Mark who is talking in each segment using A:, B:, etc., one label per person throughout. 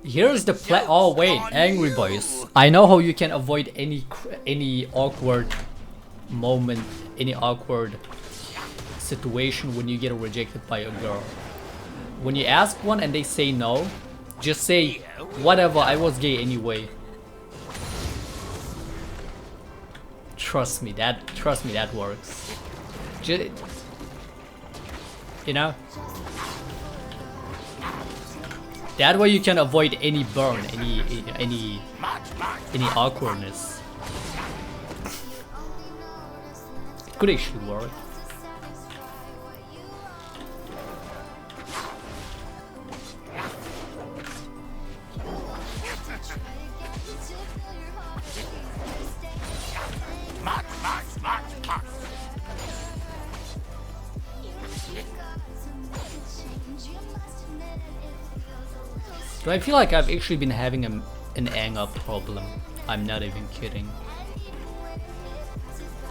A: Here's the play. Oh wait, angry boys. I know how you can avoid any awkward moment, any awkward situation when you get rejected by a girl. When you ask one and they say no, just say whatever. I was gay anyway. Trust me, that works. You know. That way you can avoid any burn, any awkwardness. It could actually work. Do I feel like I've actually been having an anger problem? I'm not even kidding.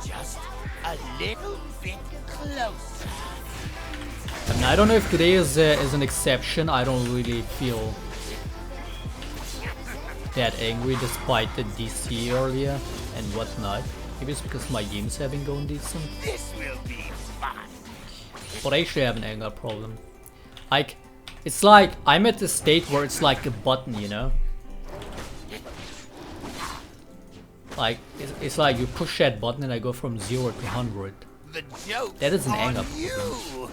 B: Just a little bit closer.
A: I mean, I don't know if today is an exception. I don't really feel that angry despite the DC earlier and whatnot. Maybe it's because my games have been going decent.
B: This will be fun.
A: But I actually have an anger problem. Like, it's like I'm at the state where it's like a button, you know? Like, it's like you push that button and I go from 0 to 100.
B: The joke.
A: That is an anger problem.
B: You.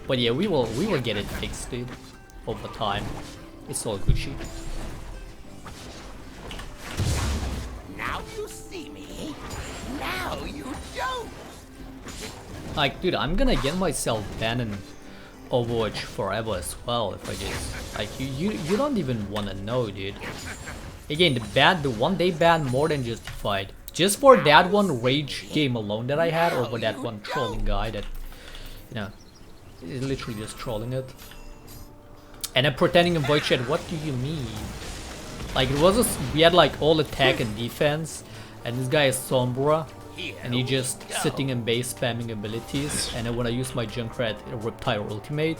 A: But yeah, we will get it fixed, dude. Over time. It's all Gucci.
B: Now you see me. Now you don't.
A: Like, dude, I'm gonna get myself banned in Overwatch forever as well if I just like you don't even wanna know, dude. Again, the one day ban more than justified. Just for that one rage game alone that I had, or for that one trolling guy that, you know, is literally just trolling it. And then pretending in voice chat, what do you mean? Like, it was we had like all attack and defense, and this guy is Sombra, and he just sitting in base spamming abilities, and then when I use my Junkrat Riptire ultimate,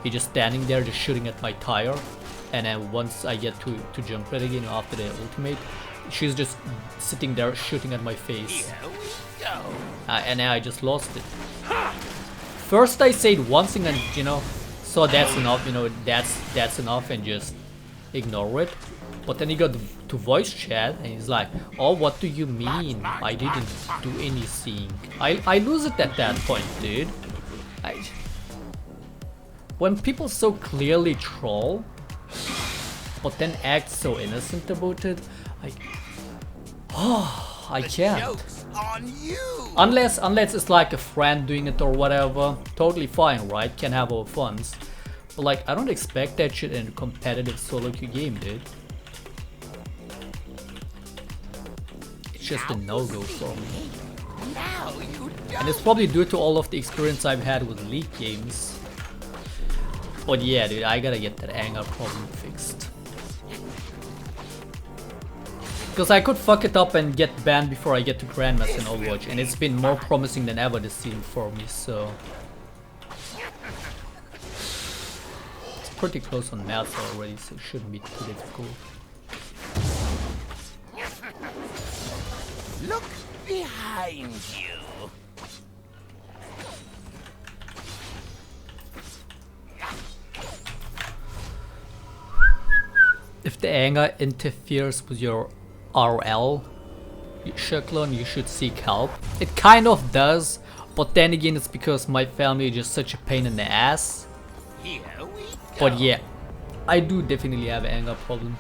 A: he just standing there just shooting at my tire, and then once I get to Junkrat again after the ultimate, she's just sitting there shooting at my face. And then I just lost it. First I said one thing and, you know, so that's enough, you know, that's enough, and just ignore it. But then he got to voice chat and he's like, oh, what do you mean? I didn't do anything. I lose it at that point, dude. When people so clearly troll, but then act so innocent about it, I can't. Unless it's like a friend doing it or whatever, totally fine, right? Can have our funs. But like, I don't expect that shit in a competitive solo queue game, dude. It's just a no-go for me. And it's probably due to all of the experience I've had with League games. But yeah, dude, I gotta get that anger problem fixed. Because I could fuck it up and get banned before I get to Grandmaster in Overwatch, and it's been more promising than ever this season for me, so... It's pretty close on math already, so it shouldn't be too difficult.
B: Look behind you.
A: If the anger interferes with your RL, Shaclone, you should seek help. It kind of does, but then again it's because my family is just such a pain in the ass. But yeah, I do definitely have an anger problem.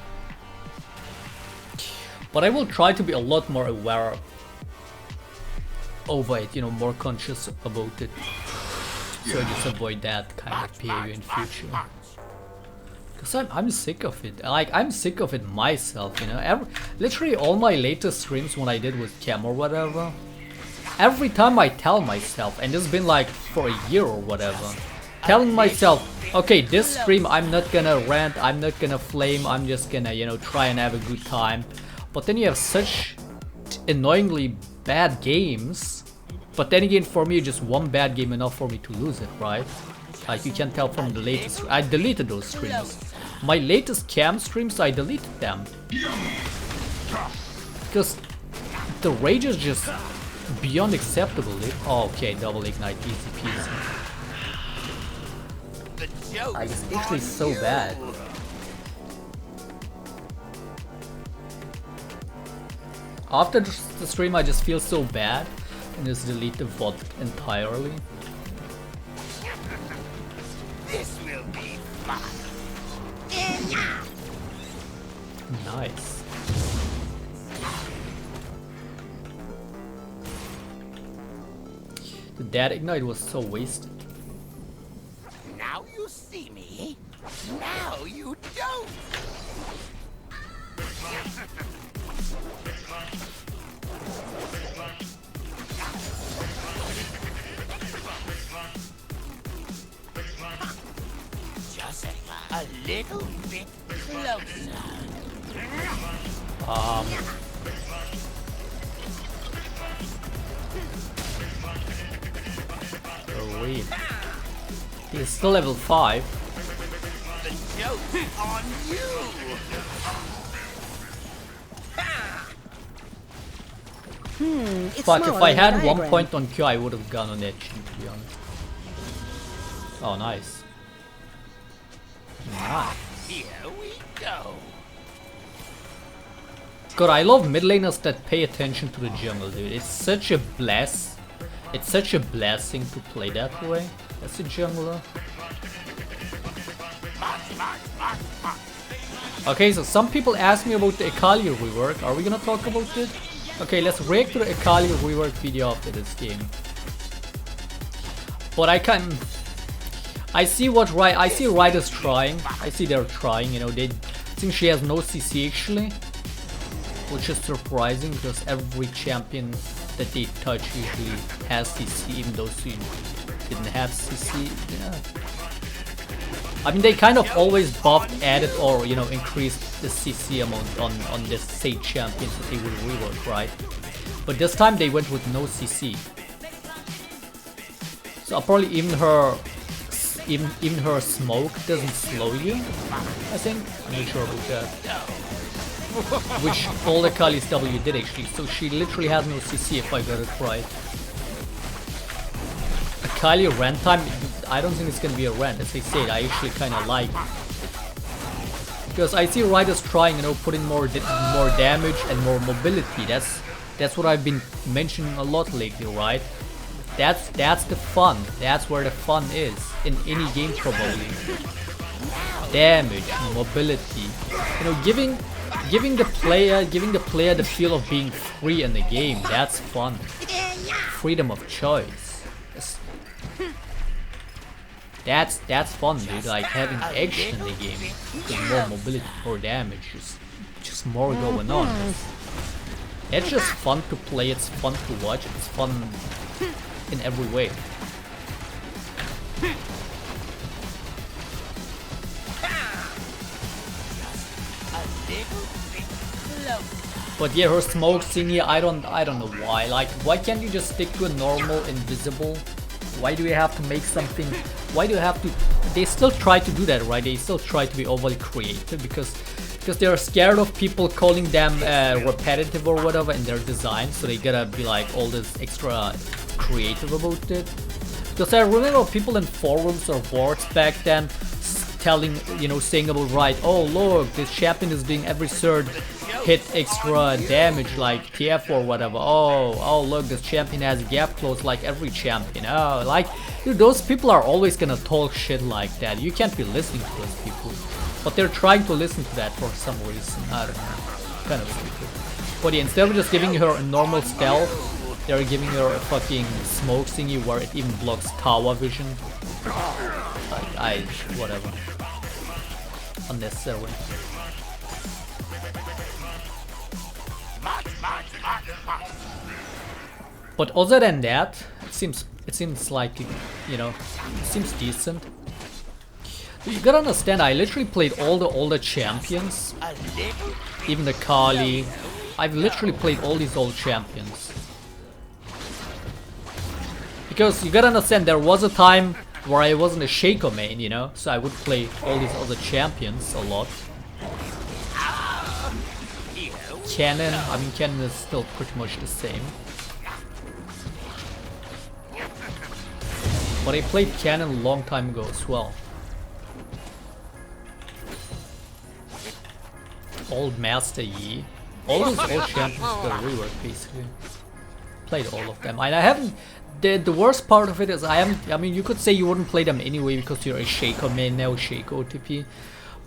A: But I will try to be a lot more aware over it, you know, more conscious about it. So I just avoid that kind of behavior in future. Because I'm sick of it. Like, I'm sick of it myself, you know. Literally all my latest streams when I did with Cam or whatever, every time I tell myself, and it's been like for a year or whatever, telling myself, okay, this stream I'm not gonna rant, I'm not gonna flame, I'm just gonna, you know, try and have a good time. But then you have such annoyingly bad games, But then again, for me, just one bad game enough for me to lose it, right? Like you can tell from the latest. I deleted those streams. My latest cam streams, I deleted them because the rage is just beyond acceptable. Oh, okay, double ignite, easy peasy. Like, it's actually so bad. After the stream, I just feel so bad and just delete the VOD entirely.
B: This will be fun.
A: Nice. That ignite was so wasted.
B: Now you see me. Now you don't. Just a little bit closer.
A: Oh wait. He's still level 5.
B: The joke's on you.
A: Fuck, if I had 1 point on Q, I would have gone on edge, to be honest. Oh, nice. Nice.
B: Here we go.
A: God, I love mid laners that pay attention to the jungle, dude. It's such a bless. It's such a blessing to play that way as a jungler. Okay, so some people ask me about the Akali rework. Are we gonna talk about it? Okay, let's react to the Akali rework video after this game. But I see Riot is trying. I see they're trying, you know, they think she has no CC actually. Which is surprising because every champion that they touch usually has CC, even though she didn't have CC. Yeah. I mean, they kind of always buffed, added, or you know, increased the CC amount on the Sage champions that they will rework, right? But this time they went with no CC. So probably even her smoke doesn't slow you. I think. I'm not sure about that. Which all the Akali's W did actually, so she literally has no CC if I got it right. Akali rent time, I don't think it's gonna be a rent, as I said, I actually kinda like it. Because I see Riders trying, you know, putting more damage and more mobility. That's what I've been mentioning a lot lately, right? That's the fun. That's where the fun is in any game probably. Damage, mobility, you know, giving the player the feel of being free in the game. That's fun. Freedom of choice. That's fun, dude. Like having action in the game, with more mobility, more damage, just more going on. It's just fun to play. It's fun to watch. It's fun in every way. But yeah, her smoke thingy, I don't know why. Like, why can't you just stick to a normal invisible? Why do you have to make something? Why do you have to? They still try to do that, right? They still try to be overly creative because they're scared of people calling them repetitive or whatever in their design. So they gotta be like all this extra creative about it. Because I remember people in forums or boards back then telling, you know, saying about right, oh look, this champion is doing every third hit extra damage like TF or whatever. Oh look, this champion has gap close like every champion. Oh, like, dude, those people are always gonna talk shit like that. You can't be listening to those people. But they're trying to listen to that for some reason. I don't know. Kind of stupid. But yeah, instead of just giving her a normal spell, they're giving her a fucking smoke thingy where it even blocks Kawa vision. Like, whatever. Unnecessary. But other than that, it seems like, you know, it seems decent. You gotta understand, I literally played all the older champions, even the Kali. I've literally played all these old champions. Because you gotta understand, there was a time where I wasn't a Shaco main, you know, so I would play all these other champions a lot. Cannon, I mean Cannon is still pretty much the same. But I played Cannon a long time ago as well. Old Master Yi. All those old champions got rework basically. Played all of them. And I haven't. The worst part of it is I mean, you could say you wouldn't play them anyway because you're a Shaco main now, Shaco OTP.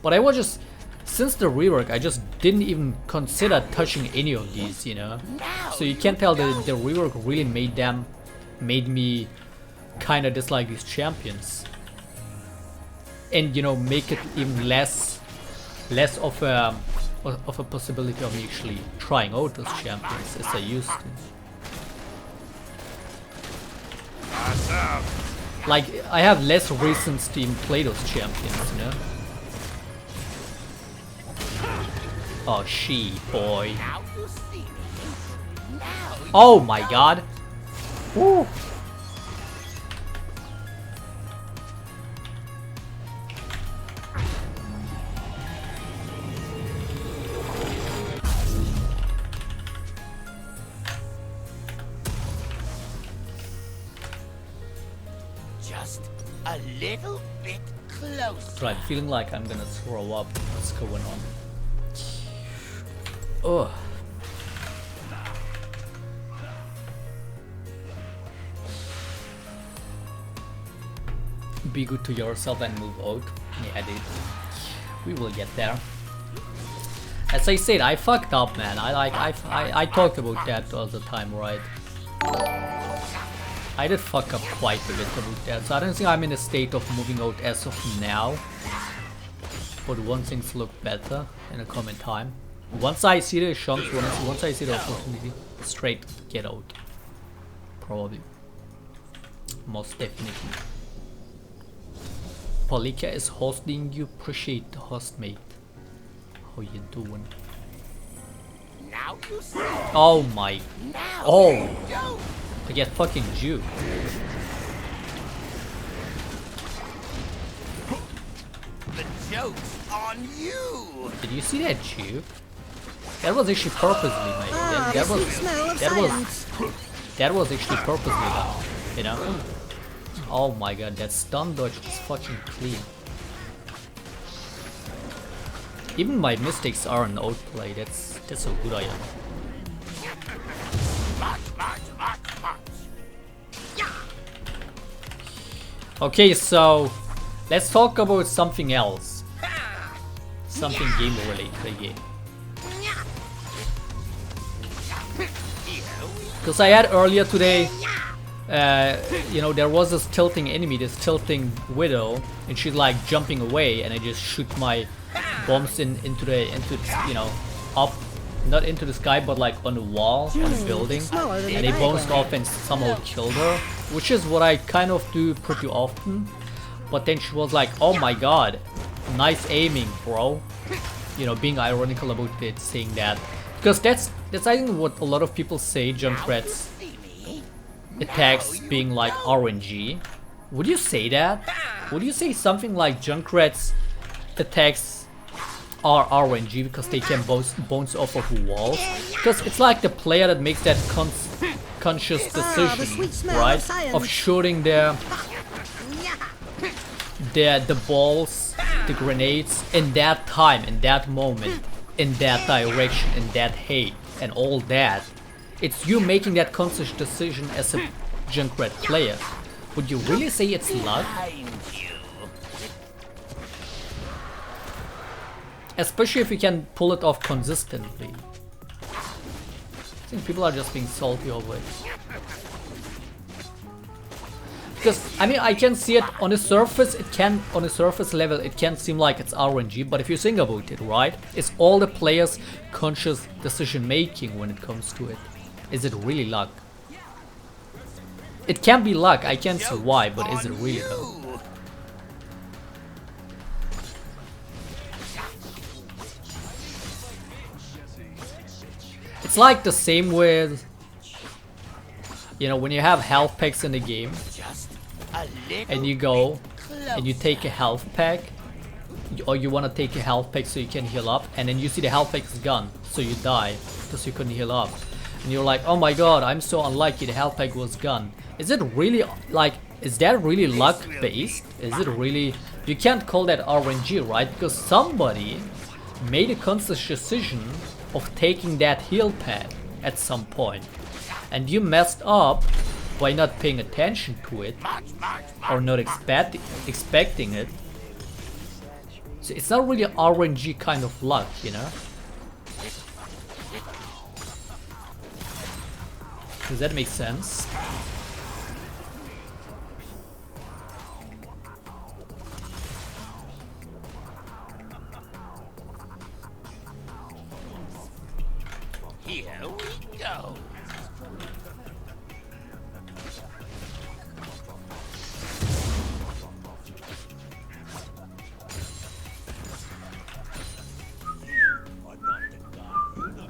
A: But I was just, since the rework, I just didn't even consider touching any of these, you know. So you can't tell that the rework really made me kind of dislike these champions, and you know, make it even less of a possibility of me actually trying out those champions as I used to. Like, I have less reasons to even play those champions, you know? Oh, she, boy. Oh my god! Woo!
B: Just a little bit closer.
A: So I'm feeling like I'm gonna throw up. What's going on? Ugh. Be good to yourself and move out. Yeah, dude. We will get there. As I said, I fucked up, man. I talked about that all the time, right? I did fuck up quite a bit about that, so I don't think I'm in a state of moving out as of now. But once things look better in the coming time, once I see the chance, once I see the opportunity, straight get out. Probably. Most definitely. Polika is hosting you. Appreciate the host, mate. How you doing?
B: Now you see.
A: Oh my.
B: Now
A: Oh.
B: you don't.
A: I get fucking Jew.
B: The joke's on you.
A: Did you see that Jew? That was actually purposely made. That was actually purposely done. You know? Oh my god, that stun dodge is fucking clean. Even my mistakes are an outplay. That's a good item. Okay, so let's talk about something else. Something game related again. Because I had earlier today, you know, there was this tilting enemy, this tilting widow, and she's like jumping away, and I just shoot my bombs into you know, up, not into the sky, but like on the wall, on the building, and they bounced off and somehow killed her, which is what I kind of do pretty often. But then she was like, "Oh my god, nice aiming, bro," you know, being ironical about it, saying that, because that's I think what a lot of people say, Junkrat's attacks being like RNG. Would you say that? Would you say something like Junkrat's attacks are RNG because they can bounce off of walls? Because it's like the player that makes that conscious decision, right, of shooting the balls, the grenades in that time, in that moment, in that direction, in that height, and all that. It's you making that conscious decision as a Junkrat player. Would you really say it's luck? Especially if you can pull it off consistently. I think people are just being salty over it. Because, I mean, I can see it on the surface, on the surface level, it can seem like it's RNG, but if you think about it, right, it's all the players' conscious decision making when it comes to it. Is it really luck? It can be luck, I can't see why, but is it really though? It's like the same with You know, when you have health packs in the game,
B: Just a little
A: and you go
B: bit
A: and you take a health pack, or you want to take a health pack so you can heal up, and then you see the health pack is gone, so you die because you couldn't heal up, and you're like, oh my god, I'm so unlucky, the health pack was gone. Is it really, like, is that really luck based? Is it really, you can't call that RNG, right? Because somebody made a conscious decision of taking that heal pack at some point, and you messed up by not paying attention to it or not expecting it. So it's not really RNG kind of luck, you know? Does that make sense?
B: Here we go.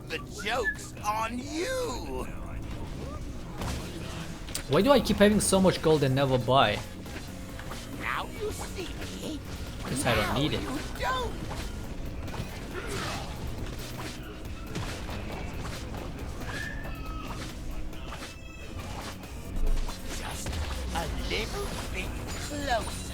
B: The joke's on you.
A: Why do I keep having so much gold and never buy?
B: Now you see me.
A: Because I don't need it.
B: You don't. Just a little bit closer.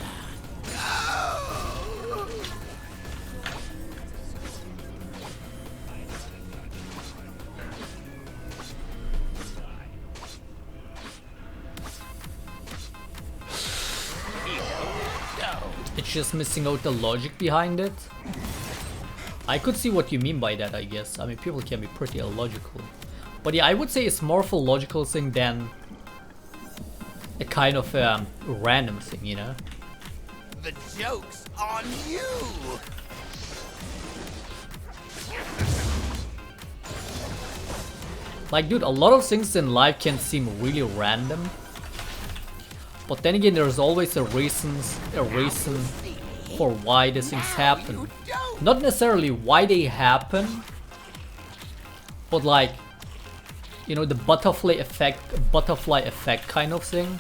A: It's just missing out the logic behind it. I could see what you mean by that, I guess. I mean, people can be pretty illogical. But yeah, I would say it's more of a logical thing than a kind of random thing, you know?
B: The joke's on you.
A: Like, dude, a lot of things in life can seem really random. But then again, there's always a reason for why these things happen. Not necessarily why they happen, but like, you know, the butterfly effect kind of thing.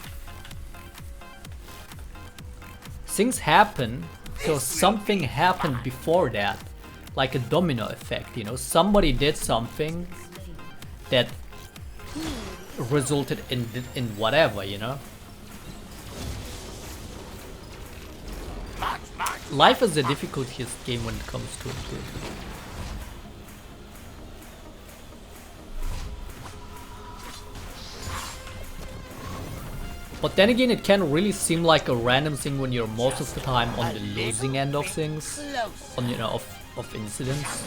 A: Things happen, so something happened before that, like a domino effect, you know, somebody did something that resulted in whatever, you know. Life is the difficultiest game when it comes to it, dude. But then again, it can really seem like a random thing when you're most of the time on the losing end of things, on, you know, of incidents.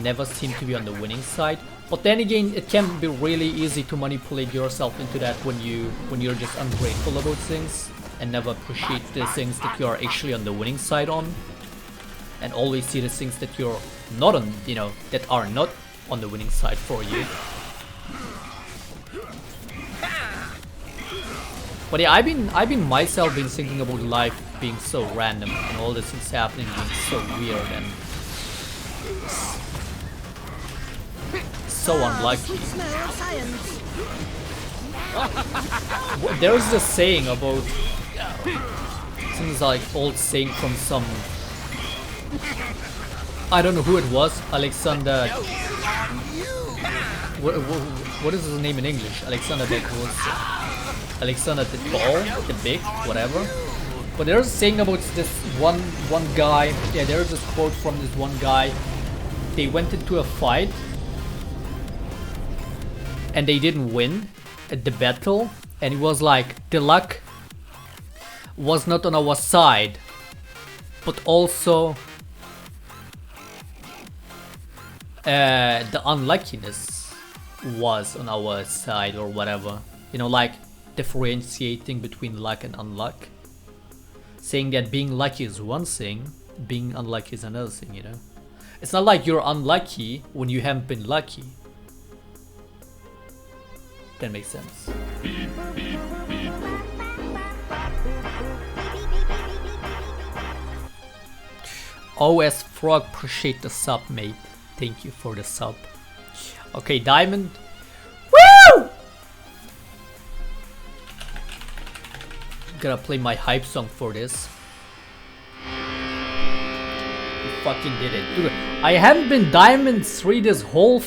A: Never seem to be on the winning side. But then again, it can be really easy to manipulate yourself into that when you're just ungrateful about things and never appreciate the things that you're actually on the winning side on, and always see the things that you're not on, you know, that are not on the winning side for you. But yeah, I've been myself been thinking about life being so random and all the things happening being so weird and so unlucky. There's this saying about, seems like old saying from some, I don't know who it was, Alexander. What is his name in English? Alexander the Tall, the Big, whatever. But there's a saying about this one guy. Yeah, there's this quote from this one guy. They went into a fight and they didn't win at the battle, and it was like the luck was not on our side, but also the unluckiness was on our side, or whatever, you know, like differentiating between luck and unluck, saying that being lucky is one thing, being unlucky is another thing, you know. It's not like you're unlucky when you haven't been lucky. That makes sense. OS Frog, appreciate the sub, mate. Thank you for the sub. Okay, Diamond. Woo! Gotta play my hype song for this. We fucking did it. Dude, I haven't been Diamond 3 this whole